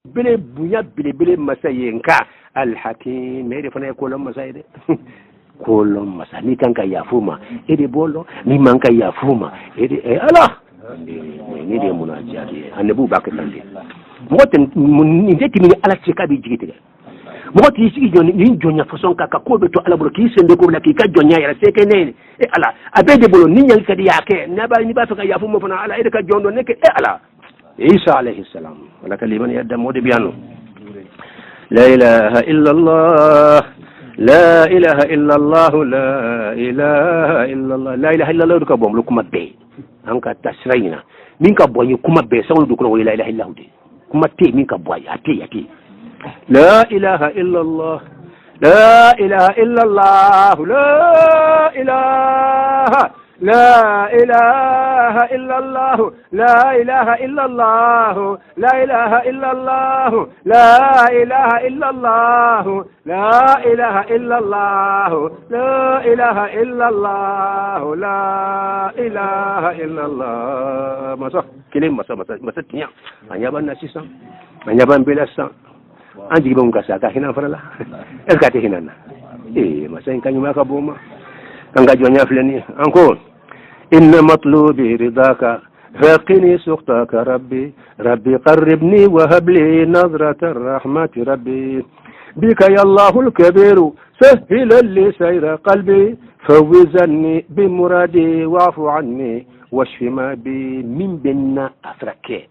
bele bunya bele masayenka al-hakim mere fana kolon masayde kolon masa ni kanka yafuma ede bolo ni manka yafuma ede ala ni de munajati annabu bakatande moten ni ndeti ni ala cheka bi jigite moti isi joni ni jonya façon kaka ko be to ala bolo ki sende ko la ki ka jonya yara seke ne ala abede bolo ni nyang kadi yake na ba ni ba to ka yafuma fana ala ede ka jondo neke ala Isa alayhi salam wala kaliman yadda modi biano la ilaha illa Allah la ilaha illa Allah la ilaha illa Allah la ilaha illa Allah ka bom lu kuma be anka tasrayna min ka boyi kuma be sawlu du ko la ilaha illa Allah kuma te min ka boyi ati la ilaha illa Allah la ilaha illa Allah la ilaha لا إله إلا الله لا إله إلا الله لا إله إلا الله لا إله إلا الله لا إله إلا الله لا إله إلا الله لا إله إلا الله masa kilim masa tinya hanya ban nasisan hanya ban belasan anji bang kasa ka hina farala ka te hinana masa kanyu maka boma kanga jonya fleni encore إن مطلوبي رضاك فقني سخطك ربي قربني وهب لي نظرة الرحمة ربي بك يا الله الكبير سهل لي سير قلبي فوزني بمرادي واعف عني واشف ما بي من بنا أفركي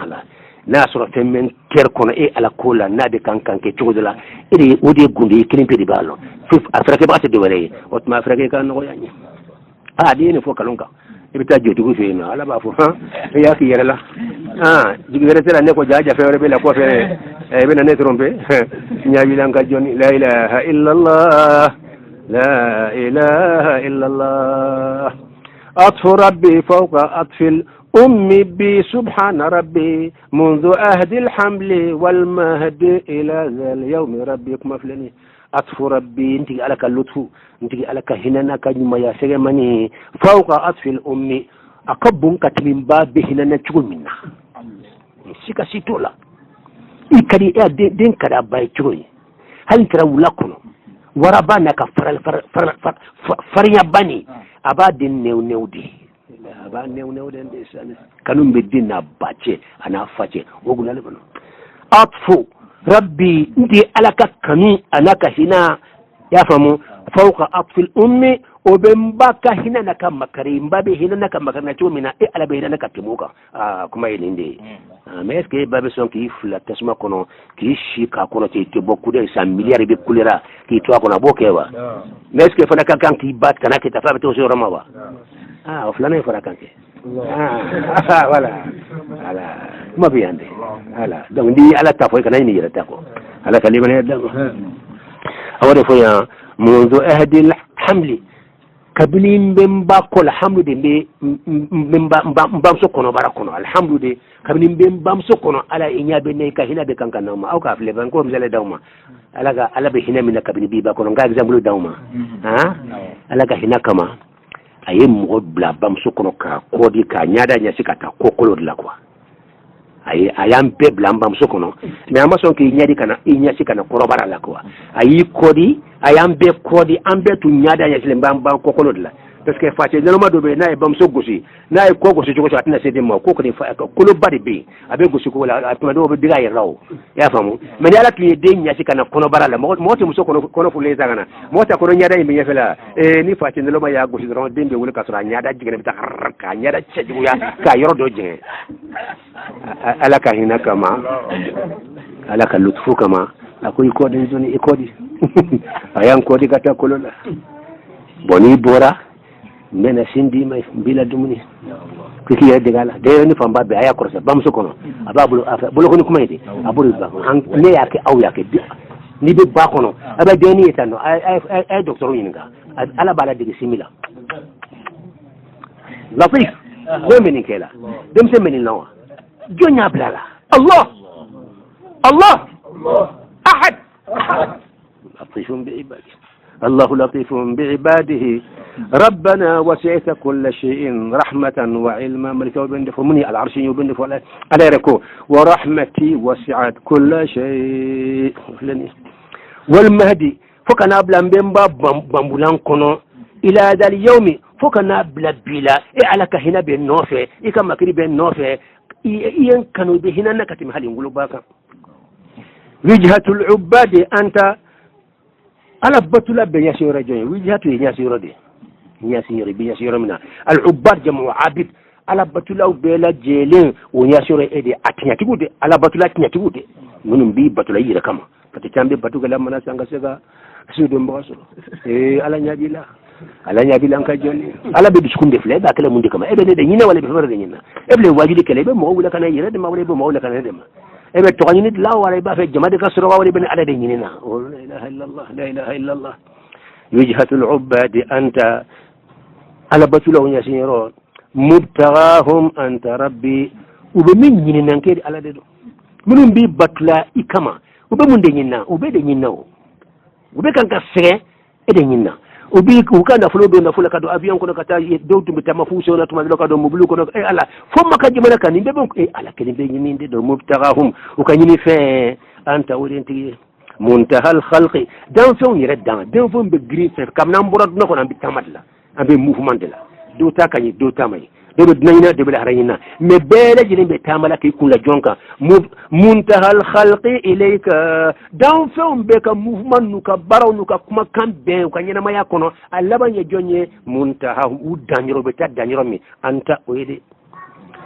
على nasoro temmen kerkono ala kola nabe kankan ke chodala ede odi gundi kilimpe di ballo fuf afrika ba se de wale otma afrika kan no yanyi di ne fo kalonka ibita joti ko fe no ala ba fo ya ki yerela jigere tela ne ko jaja fe rebe la ko fe be na ne trompe nyaabi lan ka joni la ilaha illa Allah la ilaha illa Allah atfu rabbi fawqa atfil أمي بي سبحان ربي منذ أهد الحمل والمهد إلى ذا اليوم ربكم أفلني أطف ربي انتي عليك اللطف انتي عليك هنانا كنما يا سيماني فوق أطف الأمي أكبون كتمين باب هنانا تقول منا سيكا سيتولا إكاري دين كرا باي تقول هل كرا ولاكونا ورابانا فريا باني أبادين نيو دي ba new den de sane kanum be dinna bace ana face wogula lebano atfu rabbi ndi alaka kanu anaka hina ya famu fawqa atfil ummi o be mbaka hina naka makari mbabe hina naka makari na chumina alabe hina naka timuka kuma yelinde mais est-ce que babe son ki fula tasma kono ki shika kono te beaucoup de 100 milliards be kulera ki to kono bokewa mais est-ce que fana kan ki bat kana ki tafa to so ramawa fulana fara kanke voilà kuma biyande voilà donc ndi ala ta foy kana ni yira ta ko ala kalima ne da awade fo ya منذ أهد الحمل كبنين بمباكو الحمد دي بمبامسكونو باراكونو الحمد دي كبنين بمبامسكونو على إنيا بنيكا هنا بكانكا نوما أو كافلي بانكو مزالة دوما على بهنا من كبني بيباكونو نغا إكزامبلو دوما على هنا كما أيام مغود بلا بامسكونو كا كودي كا نيادا نياسيكا تا كوكولو دلاكوا ayam bebla mbamsokono me amason ki nyadi kana inyasi kana korobara la kwa ayi kodi ayam be kodi ambe tu nyada ya sile mbamba kokolo la parce que faté naloma dobe na e bamso gosi na e ko gosi jogo atina sede mo ko ko ni fa ko lo bari be abe gosi ko la atuma do be diga yiraw ya famu me ala tu yede nyasi kana korobara la mo te musoko kono fu le zagana mo ta kono nyada imbe yefela ni faté naloma ya gosi ron dembe wala kasura nyada jigene bi ta ka nyada cheju ya ka yoro do jige alaka hina kama alaka lutfu kama akwai kodin zuni ikodi ayan kodi kata kolola boni bora mena sindi mai bila dumuni kiki ya degala de ni famba be aya korsa bamso kono ababulo bulo ko ni kuma yidi abulu ba an ne yake aw yake ni be ba kono aba de ni etano ay docteur yinga ala bala de simila latif ko meni kela dem se meni lawa جونيا بلالا الله الله أحد لطيف بعباده الله لطيف بعباده ربنا وسعت كل شيء رحمة وعلما ملك وبند فمني العرش يبند فلا على ركو ورحمتي وسعت كل شيء والمهدي فكنا بلا بمبا بامبولان كونو إلى ذا اليوم فكنا بلا بلا على كهنا بالنوفه كما كري بالنوفه ين كانوا بهنا نكتم هل يقولوا باكا وجهة العباد أنت على بطلة بياسير جاي وجهة ياسير دي ياسير بياسير منا العباد جمع عابد على بطلة بلا جيلين وياسير إيدي أتنياتيبو دي على بطلة أتنياتيبو دي منهم بي بطلة يركما فتشامبي بطلة لما نسانغ سيغا سودم بواسو على نيابيلا ala ñaabila an ka jonni ala ɓe biskunde fle ɓa kala munde kama eɓe neɗe ñina walla ɓe femarde ñinna eɓe wajude kele ɓe mo wula kana yirede ma wala ɓe mo wula kana nedema eɓe toxañinit la wara ɓa fe jamade ka sorowa wala ɓene ala de ñinina la ilaha illallah la ilaha illallah wijhatul ubadi anta ala batulawo ñasiñero mubtagahum anta rabbi uɓe min ñininankede ala de ɗo minum mbi batula i kama uɓe munde ñinna uɓe de ñinna o uɓe kanka sege eɗe ñinna ubi ukanda fulo do na fula kado avion kono kata do tumbi tama fuso na tuma lokado mobulu kono ala fomma kaji mana kan inde bon ala kene be nyinde do mubtagahum ukanyini fe anta orienti muntahal khalqi dan fe on reddan dan fo be green fe kam nan borat na ko nan bi tamadla ambe mouvement de la do ta kanyi do tamay do do nayna de bela harayna me bele jini be tamala kay kula jonka muntahal khalqi ilayka dan fe on be ka mouvement nuka baraw nuka kuma kan be ko nyina maya kono alaba nye jonye muntaha u danjiro be ta danjiro mi anta oyede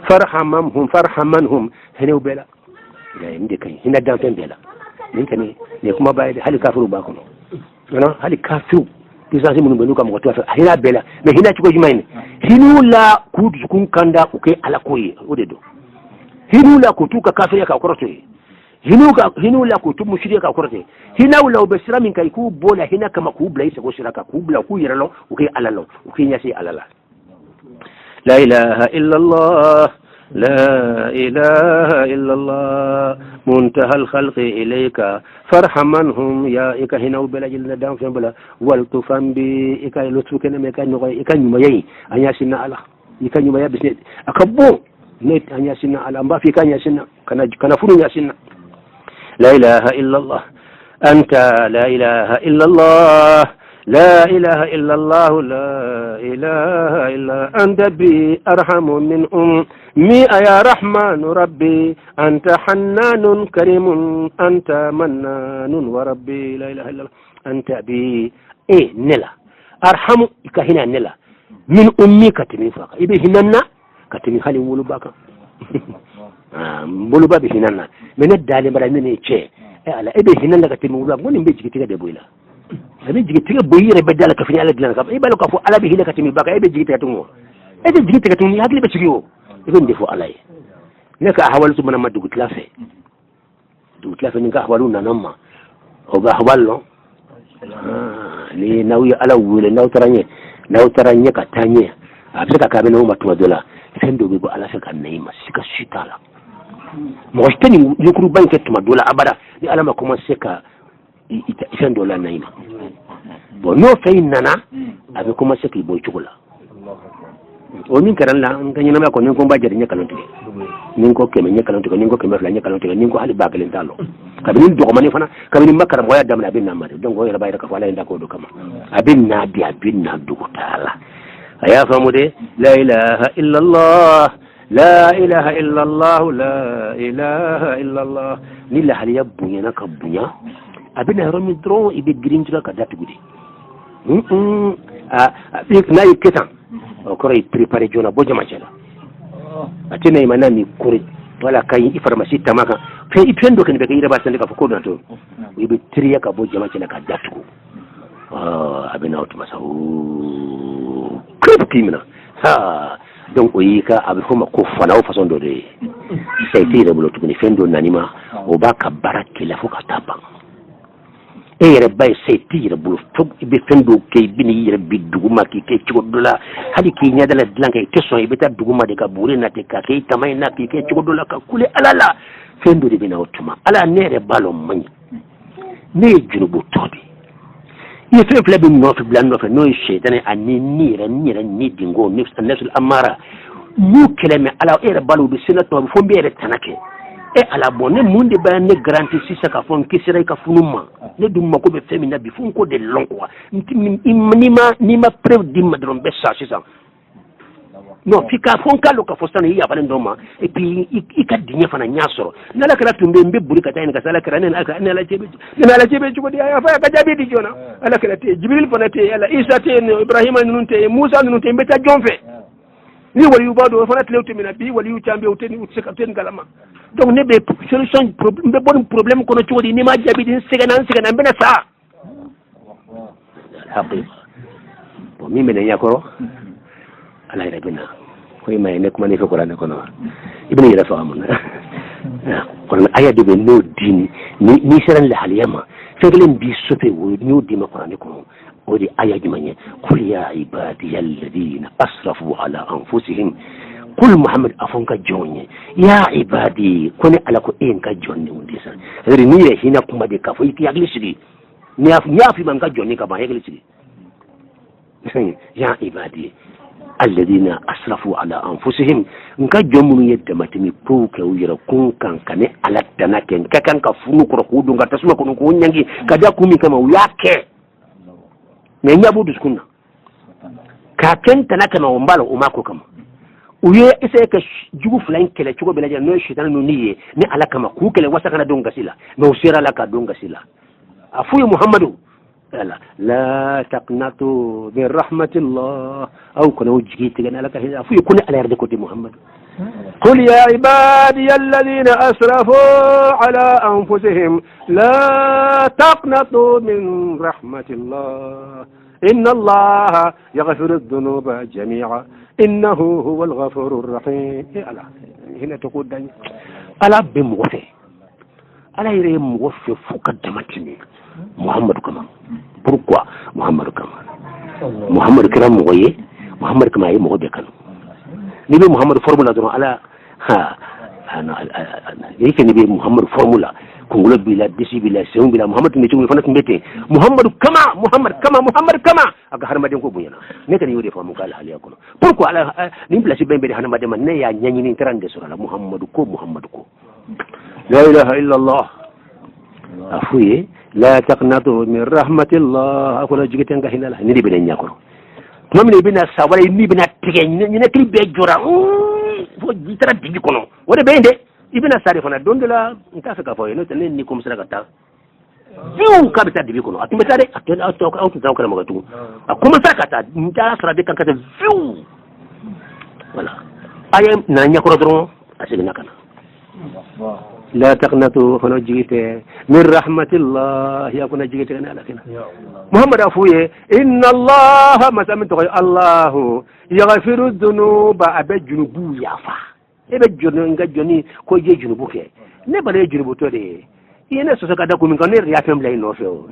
farhamanhum hene bela ya inde kay hina dan fe bela ni kani ne kuma bayde hali kafiru ba kono non hali kafiru pisansi mun benu kam goto hina bela me hina ci ko jumayne hinula kudu kun kanda uke ala koyi odedo hinula kutuka kafiri ka koroto hinula kutu mushiri ka koroto hinula obesira min kai ku bola hina kama ku bla isa go shiraka ku bla ku yiralo uke alalo uke nyasi alala la ilaha illa allah لا إله إلا الله منتهى الخلق إليك فرحمنهم يا إك هنا وبلا جلنا دام في بلا والتفهم بي إك لطفك نما إك نغاي إك نما يي أنيا سنا على إك نما يا بس أكبو نت أنيا سنا على ما في كان يا سنا كان فلو يا سنا لا إله إلا الله أنت لا إله إلا الله لا إله إلا الله لا إله إلا أنت بي أرحم من مي يا رحمن ربي أنت حنان كريم أنت منان وربي لا إله إلا الله أنت بي نلا أرحم كهنا نلا من أمي كتمي فاق إبي هننا كتمي خالي مولو باكا مولو بابي هننا من الدالي برا مني تشي على إبي هننا كتمي مولو باكا وني بيجي كتير دبويلا أبي جي كتير بويرة بدال كفني على جلنا كاب إبي لو كفو على بي هنا كتمي باكا إبي جي كتير تمو إبي جي كتير تمو هذي بتشيو ibn defo alay neka ahwal su mana madu gutlafe ninka ahwalu nanamma o ga ahwallo li nawi ala wule naw taranye ka tanye abika ka beno matu dola fendo be bo ala se kan neyma sika shitala mo steni yukuru banke tuma dola abada ni alama kuma seka fendo la neyma bo no fayin nana abi kuma seka boy chukula o min karan la ngani na ko ninko bajari nyakalonte ninko keme nyakalonte ninko keme fla nyakalonte ninko hali bagalen talo kabini do mani fana kabini makara moya damna bin namade donc o yara bayra ka wala ndako do kama abin na bi abin na do taala aya famude la ilaha illa allah la ilaha illa allah la ilaha illa allah nilla hali yabunya na kabunya abin na romi dron ibe grinjira ka datu gudi na yiketan okore prepare jona bo jama cela atene imana mi kuri wala kai ifarmasi tamaka fe ipendo kan be kayira ba sande ka ko don to ibe triya ka bo jama cela ka datu abina auto masau kriptimina ha donc o yika abe foma ko fana o façon do de c'est tire bulo to ni fendo nanima o ba ka barake la foka tapa yere bay sey tire bulu fog be fendo kay bini yere bi duguma ki kay cigodola hadi ki nyadala dlanka question e beta duguma de ka buri na te ka kay tamay na ki kay cigodola ka kule alala fendo de bina otuma ala nere balo mani ne junubu todi ye fe fle bi no fi blan no fe no shaytan ani ni dingo nifs an-nafs al-amara mu keleme ala era balu bi sinato fo mbere tanake e ala bonne munde ba ne garantie si saka fon kisira ka funuma ne dum mako be femina bi fun ko de lonkwa ni ma preuve dimma dron be sa sisa no fika fon kalo ka fostana ya balen doma et puis ika dinya fana nyasoro nala kala tumbe mbe buri ka tayni ka sala kala ne ala jebe ko di ya fa ka jabe di jona ala kala te jibril fana te ala isa te ibrahima nun te musa nun te mbeta jonfe ni wali yu bado fana tlewte mina bi wali yu chambe uteni utseka ten galama donc ne be solution problème be bon problème kono chodi ni ma jabi din segana mbena sa hapi bo mi mena yakoro ala ira bina ko may ne kuma ne ko rane kono ibni ira fa amuna kono aya de no dini ni seran la haliyama fegelen bi sope wo ni di ma qur'ani ko ودي آية جمانية قل يا عبادي الذين أسرفوا على أنفسهم قل محمد أفنك جوني يا عبادي كوني على كوين كجوني وديسا غير نية هنا كما دي كفوي كي يغلسري نيا في من كجوني كما يغلسري يا عبادي الذين أسرفوا على أنفسهم نكا جموني يدمتني بوك ويركون كان على التناكين كان كفونو كركودو نكا كونو كونيانجي كدا كومي كما وياكي ne nyabu duskunna ka kenta na kama umbalo umako kama uye isa ka jugu fulan kele chugo belaja no shitana no niye ne ala kama ku kele wasa kana donga sila no sira la ka donga sila afuye muhammadu la taqnatu bi rahmatillah aw kuna wujigi tigana ala ka afuye kuna ala yarde ko di muhammadu قل يا عبادي الذين أسرفوا على أنفسهم لا تقنطوا من رحمة الله إن الله يغفر الذنوب جميعا إنه هو الغفور الرحيم هنا تقول داني ألا بموفي ألا يري موفي فوق الدمتني محمد كمان pourquoi محمد كمان محمد كلام مويه محمد كمان أي مويه كانوا نبي محمد فورمولا دون على أنا يك نبي محمد فورمولا كونغول بلا بيسي بلا سيون بلا محمد نيتو فنات مبتي محمد كما aga har madin ko bunyana ne kan yode famu kala hali yakono pourquoi ala nim place be be han madin man ne ya nyanyi ni trande sura muhammad ko la ilaha illa allah afuye la taqnatu min rahmatillah akola jigete nga hinala ni be nyakoro mamne bina sabara ni bina tege ni ne kli be jora fo jitara digi kono wode be inde ibina sari fana dondela nta saka fo no tane ni kom sara kata fiu kabita digi kono atumeta de atoka auto taw kala magatu akoma saka kata nta sara de kankata fiu wala ayem na nyakoro dron asigna kana لا تقنطوا فنجيت من رحمة الله يكون جيت أنا لكن محمد أفويه إن الله ما سمعت الله يغفر الذنوب أبد جنوبو يافا أبد جنوني كوي جنوبو كه نبلا جنوبو تودي yene so saka da ko min kan ne ya fem lay no fe o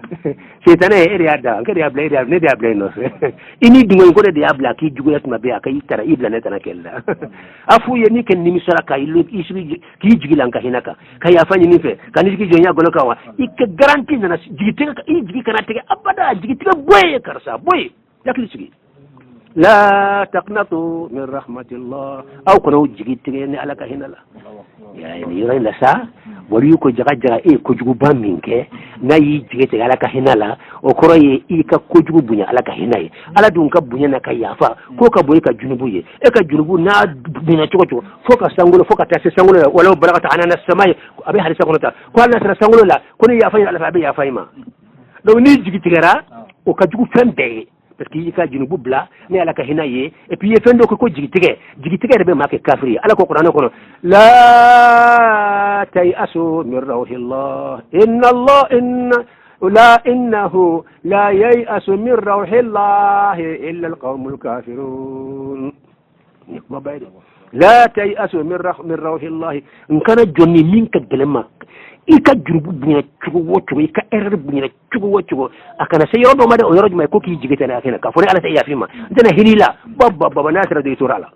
setane area da ngari ya blay ne dia blay no fe ini dungo ko de dia bla ki jugo yatma be aka itara ibla ne tan kella afu ye ni ken ni misara ka ilu isri ki jigilan ka hinaka ka ya fanyi ni fe kan jigi jonya golo ka wa ik garantie na jigi ka i jigi kana tege abada jigi tege boy karsa boy yakli sigi la taqnatu min rahmatillah aw kono jigi tege ne alaka hinala ya ni yura la sa wali ko jaga ko jugu baminke na yi jige te alaka hinala o koro ye i ka ko jugu bunya alaka hinaye ala dun ka bunya na ka yafa ko ka boy ka junubu ye e ka junubu na bunya choko fo ka sangulo fo ka tase sangulo wala balagata anana samay abi hadisa kono ta ko ala na sangulo la ko ni yafa ala abi yafa ma do ni jigi tigara o ka jugu fembe parce que yika junubu bla ne alaka hinaye et puis yefendo ko jigitege rebe make kafiri ala ko qur'an ko la tayasu min rawhillah innahu la yayasu min rawhillah illa alqawmul kafirun ma bayri la tayasu min rawhillah in kana jonni minka gelema ika jurubu bunya chugo wocho ika error bunya chugo wocho akana se yoro ma de o yoro ma ko ki jigete na akena ka fone ala se yafima dana hilila baba nasra de turala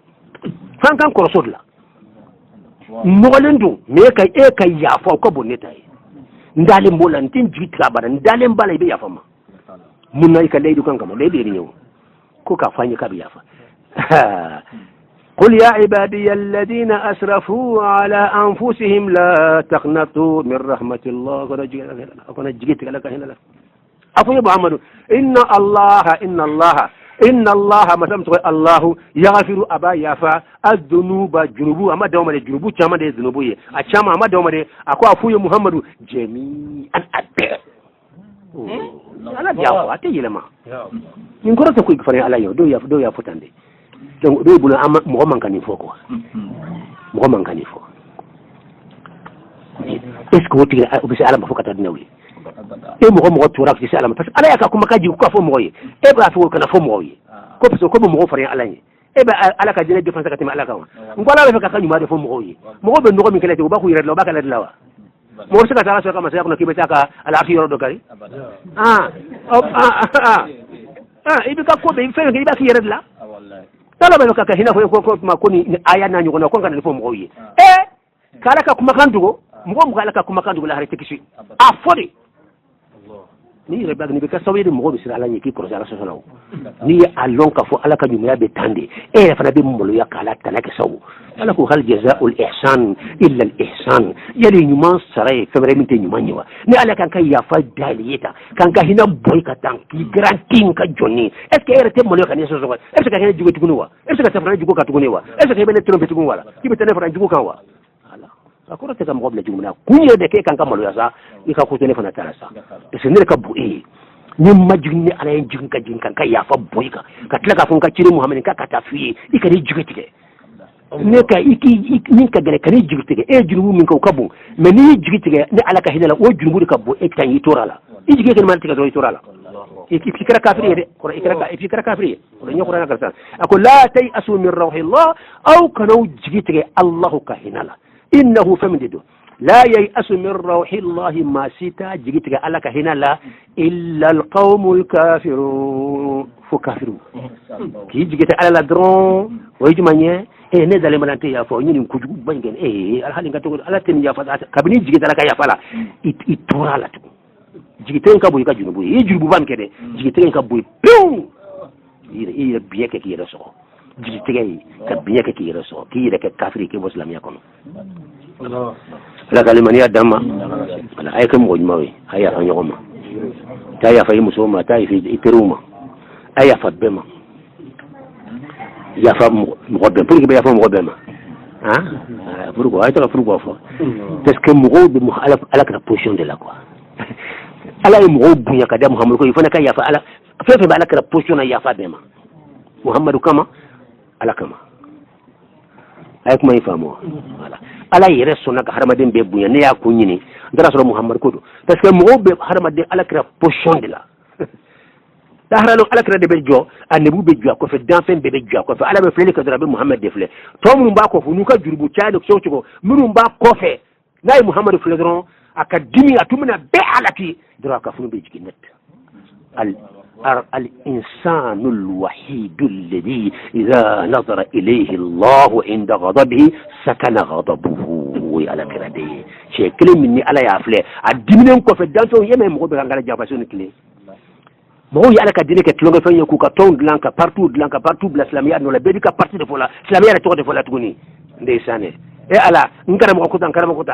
fankan ko sodla molendu me kay e kay yafa ko boneta ndale mbolan tin jigita bada ndale mbala be yafama munna ka leydu kan kama leydu ni ñew ko ka fañi ka biya fa قل يا عبادي الذين أسرفوا على أنفسهم لا تقنطوا من رحمة الله أكون جيت لك هنا أفو يا محمد إن الله ما سمت الله يغفر أبا يافا الذنوب جنوب أما دوما الجنوب كما ده ذنوبه أشما أما دوما ده أكو أفو يا محمد جميعا أبدا أنا بيافا أتي لما ينكر تكوي كفرين على يو دو يا فتاندي donc do bula am mo man kan ifo ko mo man kan ifo est ce que woti obisi ala mafukata dinawi e mo tura ci ala parce que ala yaka kuma kaji ko fo mo yi e ba fo kana fo mo yi ko parce que ko mo fari ala ni e ba ala ka jene defense ka tima ala ka ngola be ka kanyu ma defo mo yi mo be no ko min kala te ba ko yire ba kala lawa mo se ka tara so ka ma se ko kibe taka ala akhi yoro do kari ibi ka ko be fe ngi ba ki yire la tala ba ka hina ko ma koni aya na nyugo na ko kan fo mo yi kala ka kuma kan dugo mo kala ka kuma kan dugo la harete kishi a fodi ni reba ni be ka sawi de mo be sira la ni ki projet la so lawo ni alon ka fo ala ka nyuma be tande fa na be mo lo ya kala tala ke sawu ala ko hal jazaa'ul ihsan illa al ihsan yali nyuma saray femre min te nyuma nyiwa ni ala kan ka ya fa daliyeta kan ka hina boy ka tan ki granting ka jonni est ce que erete mo lo ka ni so so est ce que ka jugo tukunwa est ce que ta fra jugo ka tukunwa est ce que be le trompe tukunwa ki be tane fra jugo kan wa akora te kam goble jumna kunye de ke kan kamalo ya sa ika ko tene fana tara sa e se ne ka bu ni majuni ala en jun ka jin kan ka ya fa boyka ka tla ka fon ka cire muhammadin ka ta fi ika ni jugete ne ka iki ni ka gele ka ni jugete e junubu min ko kabu me ni jugete ni ala ka hinala o junubu ka bu e tan yi torala i jige ke man tika do torala ikra kafiri de ko ikra kafiri ko nyo qur'ana ka sa ako la tay asu min rawhillah aw kanu jigete allah ka hinala إنه فمدده لا ييأس من روح الله ما سيتا جيتك على هنا لا إلا القوم الكافرون فكافرون كي جيت على لا درون ويجمعني نزل من أنت يا فو نين كوجو بانجن الحال إنك تقول على تين يا فا كابني جيت على كيا فلا إتورا لا تو جيتين كابوي كجنبوي يجربوا بام كده جيتين كابوي بيو بيك كي يرسو jitigi ka biya ke kire so kire ke kafiri ke muslim ya kono la kalimani adama ala ay kam gojma wi aya fa nyoma ta ya fa yimuso ma ta fi iteruma aya fa bema ya fa mo godem pour que be ya fa mo godem pour quoi ay ta pour quoi fa parce que mo be mo ala ka position de la quoi ala mo bunya ka da muhammad ko ifana ka ya fa ala fa ba ala ka position ya fa bema muhammadu kama ala kama ay kuma ifamo wala ala yere sonna ka haramaden be bunya ne ya kunyini ndara soro muhammad ko parce que mo be haramaden ala kra position de la da haralo ala kra de be jo anebu be jo ko fe danfen be jo ko fe ala be flele ka dara be muhammad de fle to mun ba ko fu nu ka jurbu chaade so ko mun ba ko fe nay muhammad fle dron akadimi atumna be alati dara ka fu be jiki net الإنسان الوحيد الذي إذا نظر إليه الله عند غضبه سكن غضبه على كردي شيء كلام مني على يافله الدمنهم كفر دانسون يمهم غضب عن على جابسون كلي ما هو يالك الدين كتلون فين يكون كتون دلانك partout بالإسلامية نولا بديك partie de foلا إسلامية لا تقول فولا تقولي ديسانه ala ngara mo kota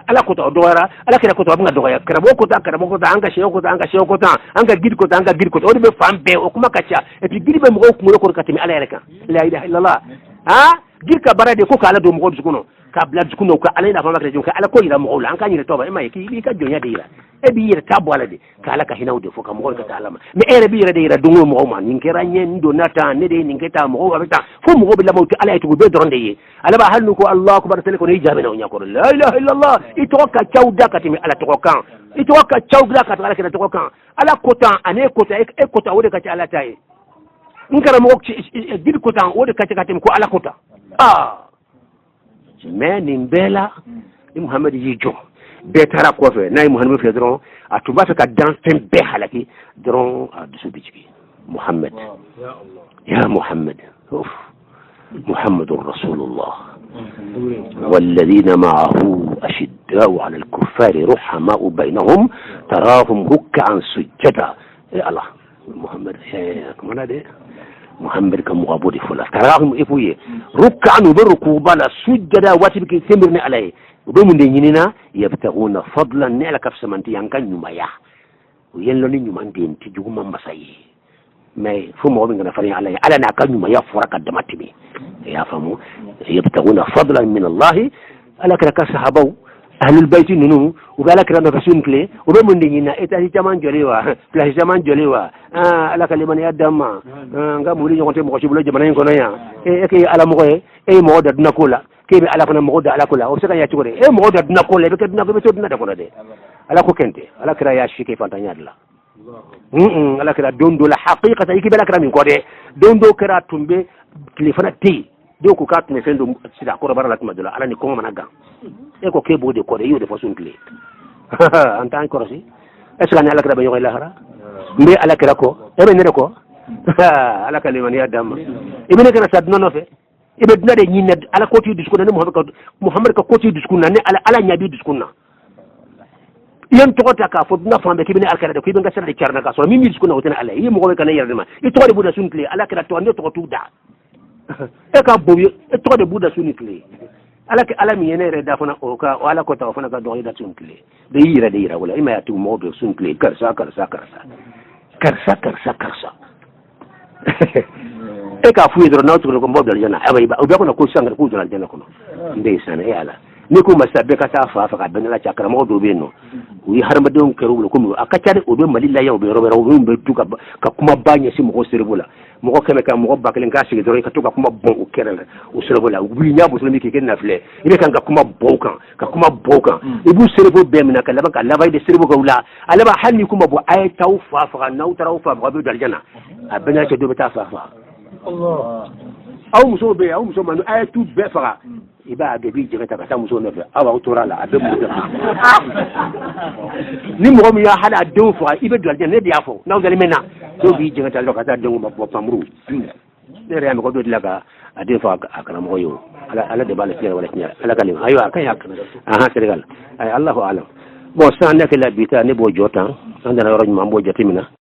ala kota doara ala kira kota bunga doya kira mo kota anga sheyo kota anga gid kota o be fambe o kuma kacha et puis gid be mo ko mo ko katimi ala reka la ilaha illallah gid ka barade ko kala do mo ko ka blad kuno ka ala ina fama ka jonka ala ko ira mo la anka ni toba e mai ki ka jonya de ira e bi ira tabo ala de kala ka hinawde fo ka mo ko ta alama me ere bi ira de ira dungo mo ma nin kera nyen do nata ne de nin keta mo ko beta fo mo ko bi la mo ala itu be doronde ye ala ba halnu ko allah akbar tele ko ni jabe na nya ko la ilaha illallah itoka chawda katimi ala to kan itoka chawda kat ala kena to kan ala kota ane kota e kota wode ka ala taye ngara mo gid kota wode ka katimi ko ala kota mais nin bela ni muhammad yijo betara ko fe nay muhammad fe dron atuba fe ka dansen be halaki dron dusu bijiki muhammad ya muhammad محمد رسول الله والذين معه أشداء على الكفار رحماء بينهم تراهم ركعا سجدا الله محمد كمان ده محمد كمغابو دي فلا كراهم إفويه ركعا وبركوبا لا سجدا واتبك تمرني عليه وبمن ديننا يبتغون فضلا نعلى كف سمنتي ينكن يمايا وينلوني يمانتي تجوم مساي mais fu mo ngana fari ala na kan yuma ya furaka da matimi ya famu yabtaguna fadlan min Allah ala kala sahabau ahlul bait nunu ugala kala na rasul kle ube mundi nyina eta hi jaman jolewa place jaman jolewa ala kala man ya damma nga muri nyote mo ko bulo jamana ko ya ke ala mo e mo da duna kula ke be ala kana mo da ala kula o saka ya tugore e mo da duna kula be ke duna be to duna da kula de ala ko kente ala kala ya shike fantanya la ala kira dondo la haqiqata yiki bela kira min ko de dondo kira tumbe telefona ti do ko ka tumbe fendo sida ko bara la tumadula ala ni ko managa e ko kebo de ko de yo de façon clé en tant que rosi est ce que ala kira be yoy la hara mbe ala kira ko e be ne ko ala kalima ni adam ibne kana sad nono fe ibe dina de nyinne ala ko ti disku na muhammad ko ti disku na ne ala nyabi disku na yan togota ka fo na fambe kibine alkala de kibin gasar de karna ka so mi diskuna wotena ala yi mo ko kana yardema e to de buda sunkle ala kala to ne to tu da e ka bobi e to de buda sunkle ala ke ala mi yene re da fona o ka wala ko ta fona ka do ida sunkle de yira wala ima ya tu mo do sunkle karsa e ka fu yedro na to ko mo do jana aba iba o be ko na ko sangar ko jana jana ko ndey sana e ala ni ko masabe ka ta fa ka ben la chakara mo do beno wi har ma don keru ko mu akacare o be malilla yaw be robero o be tuka ka kuma banya si mo ko serbula mo ko keme ka mo ko baklen ka sigi doro ka tuka kuma bon o kerel o serbula wi nyabo so mi ke ken nafle ile kan ka kuma bokan ibu serbo be mina ka laba ka laba de serbo ko la alaba hanni kuma bo ay taw fa fa na utaraw fa ba be dal jana abena ke do be ta fa Allah aw muso manu ay tu be fa iba de bi jere ta ka muso no fe awa utora la abe mu ni mo mi ya hala don fa ibe dal jana ne dia fo na dal mena do bi jere ta lo ka ta don mo pamru ne re am ko do dilaga ade fa akana mo yo ala de bala tiya wala tiya ala kalim ayo akay hak aha senegal ay Allahu alam bon sa nek la bita ne bo jota andana roj ma bo jotimina